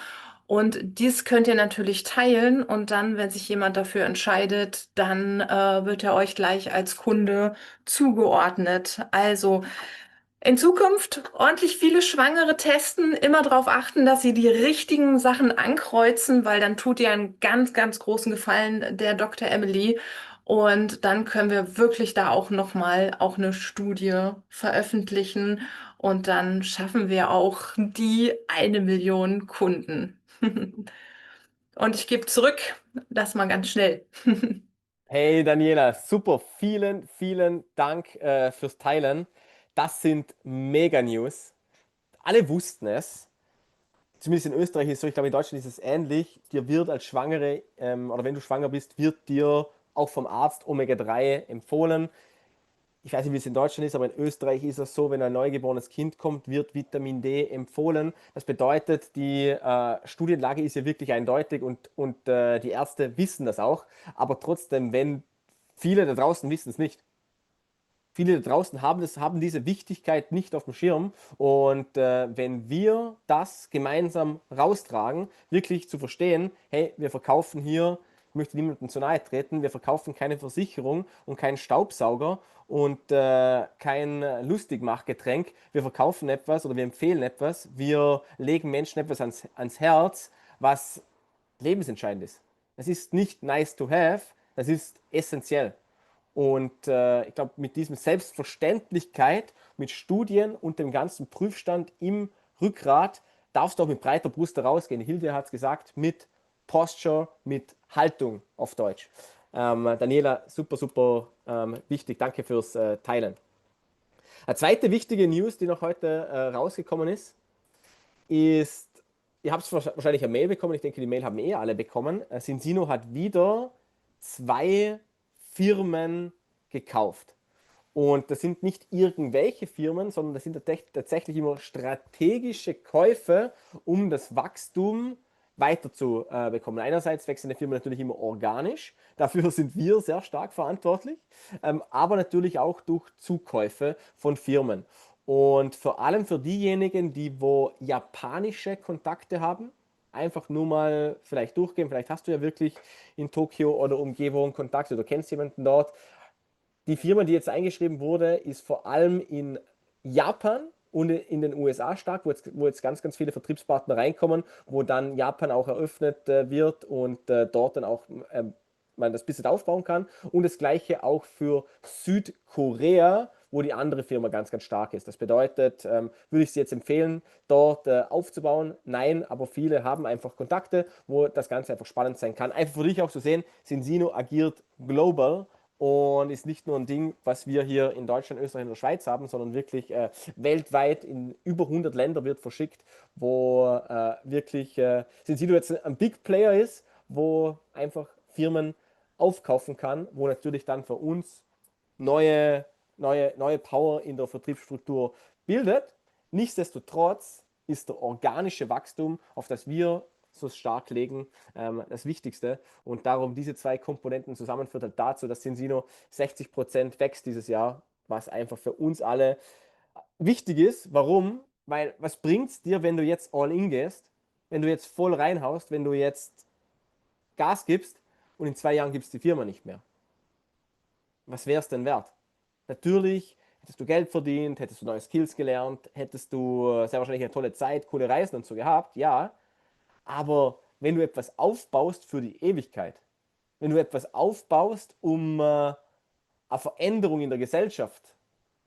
Und dies könnt ihr natürlich teilen und dann, wenn sich jemand dafür entscheidet, dann wird er euch gleich als Kunde zugeordnet. Also in Zukunft ordentlich viele Schwangere testen, immer darauf achten, dass sie die richtigen Sachen ankreuzen, weil dann tut ihr einen ganz, ganz großen Gefallen der Dr. Emily. Und dann können wir wirklich da auch nochmal auch eine Studie veröffentlichen und dann schaffen wir auch die 1 Million Kunden. Und ich gebe zurück, das mal ganz schnell. Hey Daniela, super, vielen, vielen Dank fürs Teilen. Das sind Mega-News. Alle wussten es. Zumindest in Österreich ist es so, ich glaube in Deutschland ist es ähnlich. Dir wird als Schwangere oder wenn du schwanger bist, wird dir auch vom Arzt Omega-3 empfohlen. Ich weiß nicht, wie es in Deutschland ist, aber in Österreich ist es so, wenn ein neugeborenes Kind kommt, wird Vitamin D empfohlen. Das bedeutet, die Studienlage ist ja wirklich eindeutig und die Ärzte wissen das auch. Aber trotzdem, wenn viele da draußen wissen es nicht. Viele da draußen haben diese Wichtigkeit nicht auf dem Schirm. Und wenn wir das gemeinsam raustragen, wirklich zu verstehen, hey, wir verkaufen hier, ich möchte niemandem zu nahe treten, wir verkaufen keine Versicherung und keinen Staubsauger und kein Lustigmachgetränk. Wir verkaufen etwas oder wir empfehlen etwas. Wir legen Menschen etwas ans Herz, was lebensentscheidend ist. Das ist nicht nice to have, das ist essentiell. Und ich glaube, mit diesem Selbstverständlichkeit, mit Studien und dem ganzen Prüfstand im Rückgrat, darfst du auch mit breiter Brust rausgehen. Hilde hat es gesagt, mit Posture, mit Haltung auf Deutsch. Daniela, super, super wichtig. Danke fürs Teilen. Eine zweite wichtige News, die noch heute rausgekommen ist, ihr habt es wahrscheinlich eine Mail bekommen, ich denke, die Mail haben alle bekommen. Zinzino hat wieder 2 Firmen gekauft. Und das sind nicht irgendwelche Firmen, sondern das sind tatsächlich immer strategische Käufe, um das Wachstum weiter zu bekommen. Einerseits wechseln die Firmen natürlich immer organisch, dafür sind wir sehr stark verantwortlich, aber natürlich auch durch Zukäufe von Firmen. Und vor allem für diejenigen, die wo japanische Kontakte haben, einfach nur mal vielleicht durchgehen, vielleicht hast du ja wirklich in Tokio oder Umgebung Kontakte oder kennst jemanden dort. Die Firma, die jetzt eingeschrieben wurde, ist vor allem in Japan und in den USA stark, wo jetzt ganz, ganz viele Vertriebspartner reinkommen, wo dann Japan auch eröffnet wird und dort dann auch man das Business aufbauen kann. Und das gleiche auch für Südkorea, wo die andere Firma ganz, ganz stark ist. Das bedeutet, würde ich sie jetzt empfehlen, dort aufzubauen? Nein, aber viele haben einfach Kontakte, wo das Ganze einfach spannend sein kann. Einfach für dich auch zu sehen, Zinzino agiert global und ist nicht nur ein Ding, was wir hier in Deutschland, Österreich und der Schweiz haben, sondern wirklich weltweit in über 100 Länder wird verschickt, wo wirklich Zinzino jetzt ein Big Player ist, wo einfach Firmen aufkaufen kann, wo natürlich dann für uns neue, neue Power in der Vertriebsstruktur bildet. Nichtsdestotrotz ist der organische Wachstum, auf das wir so stark legen, das Wichtigste. Und darum diese zwei Komponenten zusammen führt halt dazu, dass Zinzino 60% wächst dieses Jahr, was einfach für uns alle wichtig ist. Warum? Weil was bringt es dir, wenn du jetzt all in gehst, wenn du jetzt voll reinhaust, wenn du jetzt Gas gibst und in 2 Jahren gibst die Firma nicht mehr? Was wäre es denn wert? Natürlich hättest du Geld verdient, hättest du neue Skills gelernt, hättest du sehr wahrscheinlich eine tolle Zeit, coole Reisen und so gehabt, ja. Aber wenn du etwas aufbaust für die Ewigkeit, wenn du etwas aufbaust, um eine Veränderung in der Gesellschaft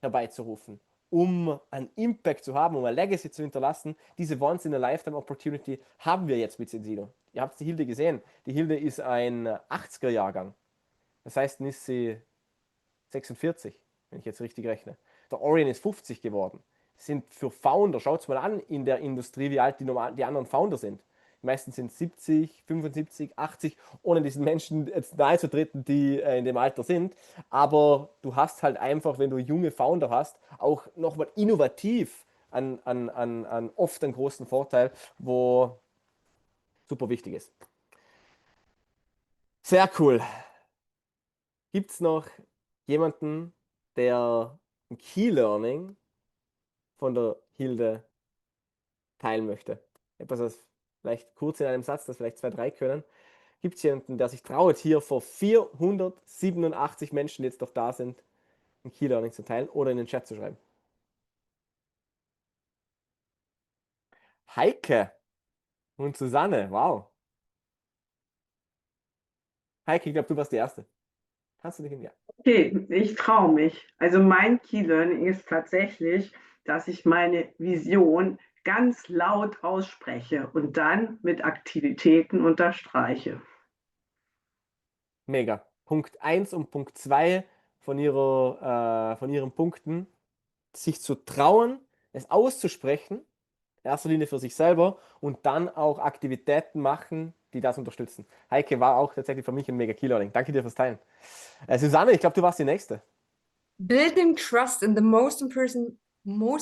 herbeizurufen, um einen Impact zu haben, um ein Legacy zu hinterlassen, diese Once-in-a-Lifetime-Opportunity haben wir jetzt mit Zinzino. Ihr habt die Hilde gesehen. Die Hilde ist ein 80er-Jahrgang. Das heißt, ist sie 46, wenn ich jetzt richtig rechne. Der Orion ist 50 geworden. Sind für Founder, schaut es mal an in der Industrie, wie alt die anderen Founder sind. Die meisten sind 70, 75, 80, ohne diesen Menschen jetzt nahe zu treten, die in dem Alter sind. Aber du hast halt einfach, wenn du junge Founder hast, auch nochmal innovativ oft einen großen Vorteil, wo super wichtig ist. Sehr cool. Gibt es noch jemanden, der ein Key Learning von der Hilde teilen möchte? Etwas, das vielleicht kurz in einem Satz, das vielleicht 2, 3 können. Gibt es jemanden, der sich traut, hier vor 487 Menschen, die jetzt noch da sind, ein Key Learning zu teilen oder in den Chat zu schreiben? Heike und Susanne, wow. Heike, ich glaube, du warst die Erste. Kannst du dich in ja. Okay, ich traue mich. Also mein Key Learning ist tatsächlich, dass ich meine Vision ganz laut ausspreche und dann mit Aktivitäten unterstreiche. Mega. Punkt 1 und Punkt 2 von ihren Punkten, sich zu trauen, es auszusprechen, in erster Linie für sich selber und dann auch Aktivitäten machen, die das unterstützen. Heike war auch tatsächlich für mich ein mega Key-Learning. Danke dir fürs Teilen. Susanne, ich glaube, du warst die Nächste. Building trust in the most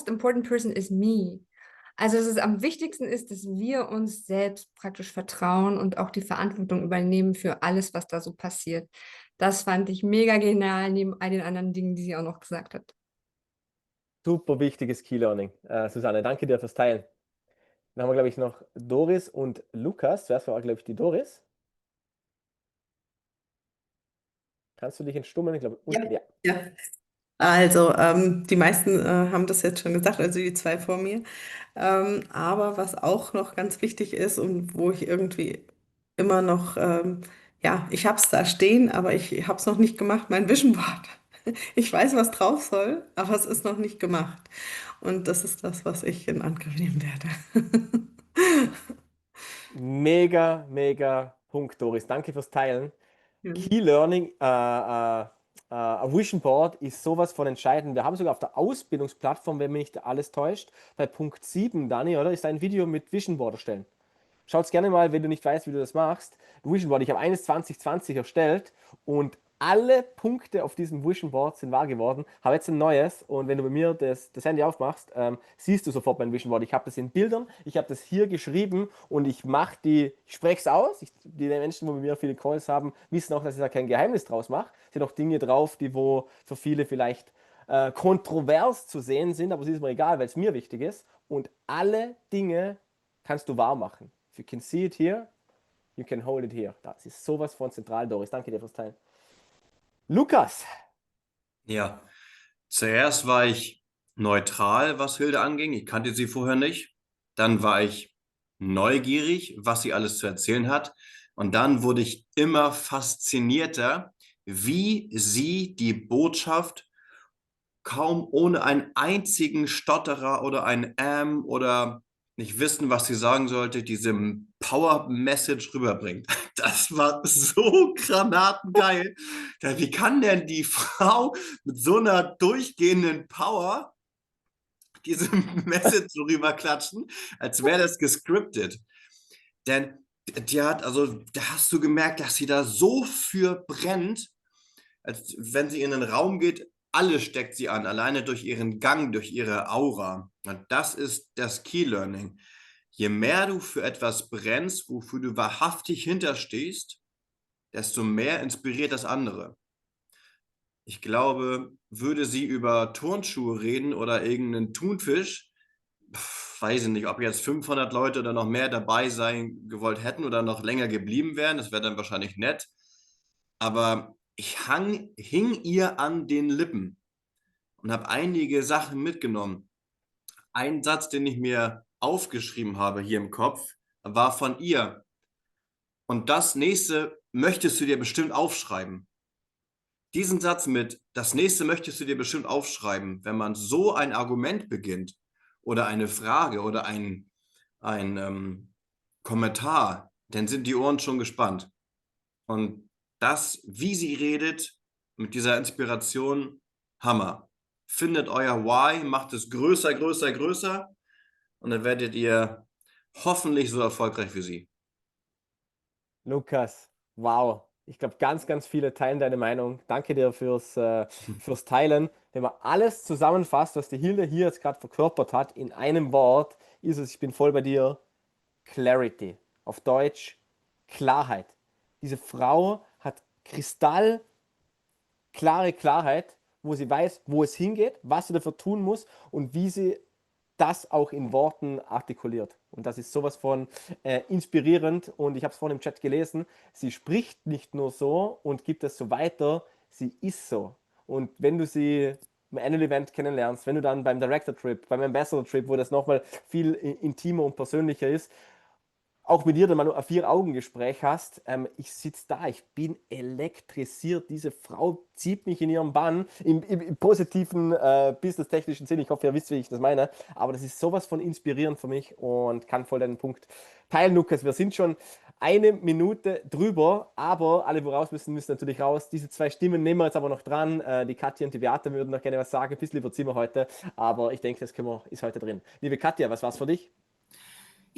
important person is me. Also, dass es am wichtigsten ist, dass wir uns selbst praktisch vertrauen und auch die Verantwortung übernehmen für alles, was da so passiert. Das fand ich mega genial, neben all den anderen Dingen, die sie auch noch gesagt hat. Super wichtiges Key-Learning, Susanne. Danke dir fürs Teilen. Dann haben wir, glaube ich, noch Doris und Lukas. Zuerst war, glaube ich, die Doris. Kannst du dich entstummeln? Ich glaube, Ja. Also, die meisten haben das jetzt schon gesagt, also die 2 vor mir. Aber was auch noch ganz wichtig ist und wo ich irgendwie immer noch, ja, ich habe es da stehen, aber ich habe es noch nicht gemacht, mein Vision Board. Ich weiß, was drauf soll, aber es ist noch nicht gemacht. Und das ist das, was ich in Angriff nehmen werde. Mega, mega Punkt, Doris. Danke fürs Teilen. Ja. Key Learning, ein Vision Board ist sowas von entscheidend. Wir haben sogar auf der Ausbildungsplattform, wenn mich nicht alles täuscht, bei Punkt 7, Dani, oder? Ist ein Video mit Vision Board erstellen. Schaut es gerne mal, wenn du nicht weißt, wie du das machst. Vision Board, ich habe eines 2020 erstellt und alle Punkte auf diesem Vision Board sind wahr geworden. Habe jetzt ein neues und wenn du bei mir das Handy aufmachst, siehst du sofort mein Vision Board. Ich habe das in Bildern, ich habe das hier geschrieben und ich spreche es aus. Die Menschen, die bei mir viele Calls haben, wissen auch, dass ich da kein Geheimnis draus mache. Es sind auch Dinge drauf, die wo für viele vielleicht kontrovers zu sehen sind, aber es ist mir egal, weil es mir wichtig ist. Und alle Dinge kannst du wahr machen. If you can see it here, you can hold it here. Das ist sowas von zentral, Doris. Danke dir fürs Teilen. Lukas. Ja, zuerst war ich neutral, was Hilde anging. Ich kannte sie vorher nicht. Dann war ich neugierig, was sie alles zu erzählen hat. Und dann wurde ich immer faszinierter, wie sie die Botschaft kaum ohne einen einzigen Stotterer oder ein oder nicht wissen, was sie sagen sollte, diese Power-Message rüberbringt. Das war so granatengeil. Wie kann denn die Frau mit so einer durchgehenden Power diese Message so rüberklatschen, als wäre das gescriptet? Denn die hat, also da hast du gemerkt, dass sie da so für brennt, als wenn sie in den Raum geht, alles steckt sie an, alleine durch ihren Gang, durch ihre Aura. Und das ist das Key Learning. Je mehr du für etwas brennst, wofür du wahrhaftig hinterstehst, desto mehr inspiriert das andere. Ich glaube, würde sie über Turnschuhe reden oder irgendeinen Thunfisch, weiß ich nicht, ob jetzt 500 Leute oder noch mehr dabei sein gewollt hätten oder noch länger geblieben wären. Das wäre dann wahrscheinlich nett. Aber ich hing ihr an den Lippen und habe einige Sachen mitgenommen. Ein Satz, den ich mir aufgeschrieben habe hier im Kopf, war von ihr. Und das nächste möchtest du dir bestimmt aufschreiben. Diesen Satz mit, das nächste möchtest du dir bestimmt aufschreiben, wenn man so ein Argument beginnt oder eine Frage oder ein Kommentar, dann sind die Ohren schon gespannt. Und das, wie sie redet, mit dieser Inspiration, Hammer. Findet euer Why, macht es größer, größer, größer und dann werdet ihr hoffentlich so erfolgreich wie sie. Lukas, wow. Ich glaube, ganz, ganz viele teilen deine Meinung. Danke dir fürs Teilen. Wenn man alles zusammenfasst, was die Hilde hier jetzt gerade verkörpert hat, in einem Wort, ist es, ich bin voll bei dir, Clarity. Auf Deutsch, Klarheit. Diese Frau hat kristallklare Klarheit, wo sie weiß, wo es hingeht, was sie dafür tun muss und wie sie das auch in Worten artikuliert. Und das ist sowas von inspirierend. Und ich habe es vorhin im Chat gelesen, sie spricht nicht nur so und gibt es so weiter, sie ist so. Und wenn du sie im Annual Event kennenlernst, wenn du dann beim Director Trip, beim Ambassador Trip, wo das nochmal viel intimer und persönlicher ist, auch mit dir dann mal ein Vier-Augen-Gespräch hast, ich sitze da, ich bin elektrisiert, diese Frau zieht mich in ihren Bann, im positiven businesstechnischen Sinn, ich hoffe, ihr wisst, wie ich das meine, aber das ist sowas von inspirierend für mich und kann voll deinen Punkt teilen, Lukas. Wir sind schon 1 Minute drüber, aber alle, wo raus müssen, müssen natürlich raus. Diese 2 Stimmen nehmen wir jetzt aber noch dran. Die Katja und die Beate würden noch gerne was sagen, ein bisschen überziehen wir heute, aber ich denke, ist heute drin. Liebe Katja, was war's für dich?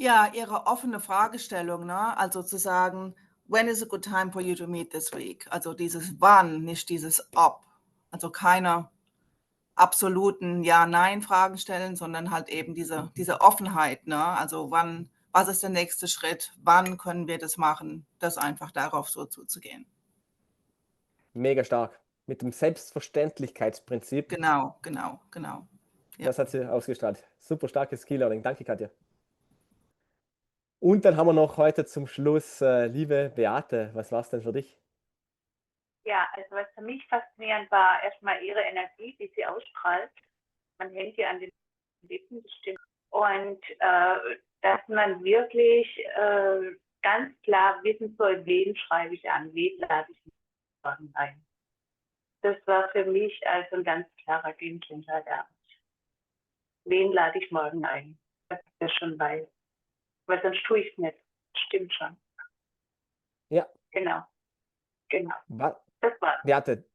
Ja, Ihre offene Fragestellung, ne? Also zu sagen, when is a good time for you to meet this week? Also dieses wann, nicht dieses ob. Also keine absoluten Ja-Nein-Fragen stellen, sondern halt eben diese Offenheit, ne? Also wann, was ist der nächste Schritt? Wann können wir das machen? Das einfach darauf so zuzugehen. Mega stark. Mit dem Selbstverständlichkeitsprinzip. Genau. Ja. Das hat sie ausgestrahlt. Super starkes Skill-Learning. Danke, Katja. Und dann haben wir noch heute zum Schluss, liebe Beate, was war es denn für dich? Ja, also was für mich faszinierend war, erstmal ihre Energie, die sie ausstrahlt. Man hängt ihr an den Lippen, das stimmt. Und dass man wirklich ganz klar wissen soll, wen schreibe ich an, wen lade ich morgen ein. Das war für mich also ein ganz klarer Gamechanger da. Wen lade ich morgen ein, dass ich das schon weiß. Weil sonst tue ich es nicht. Stimmt schon. Ja. Genau. Das war's. Beate,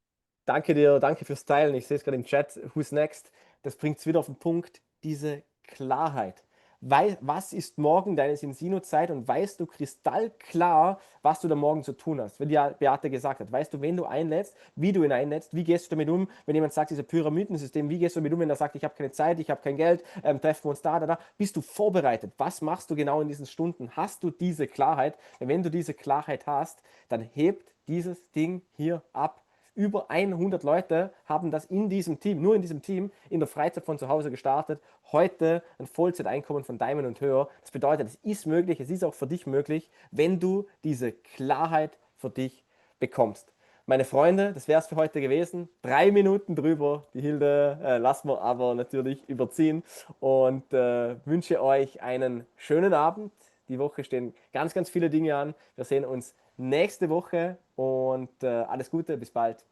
danke dir, danke fürs Teilen. Ich sehe es gerade im Chat, who's next? Das bringt es wieder auf den Punkt, diese Klarheit. Was ist morgen deine Zinzino-Zeit und weißt du kristallklar, was du da morgen zu tun hast? Wie die Beate gesagt hat, weißt du, wen du einlädst, wie du ihn einlädst, wie gehst du damit um, wenn jemand sagt, dieses Pyramidensystem, wie gehst du damit um, wenn er sagt, ich habe keine Zeit, ich habe kein Geld, treffen wir uns da. Bist du vorbereitet? Was machst du genau in diesen Stunden? Hast du diese Klarheit? Wenn du diese Klarheit hast, dann hebt dieses Ding hier ab. Über 100 Leute haben das in diesem Team, nur in diesem Team, in der Freizeit von zu Hause gestartet. Heute ein Vollzeiteinkommen von Diamond und höher. Das bedeutet, es ist möglich, es ist auch für dich möglich, wenn du diese Klarheit für dich bekommst. Meine Freunde, das wäre es für heute gewesen. 3 Minuten drüber. Die Hilde lassen wir aber natürlich überziehen und wünsche euch einen schönen Abend. Die Woche stehen ganz, ganz viele Dinge an. Wir sehen uns nächste Woche und alles Gute, bis bald.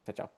Ciao, ciao.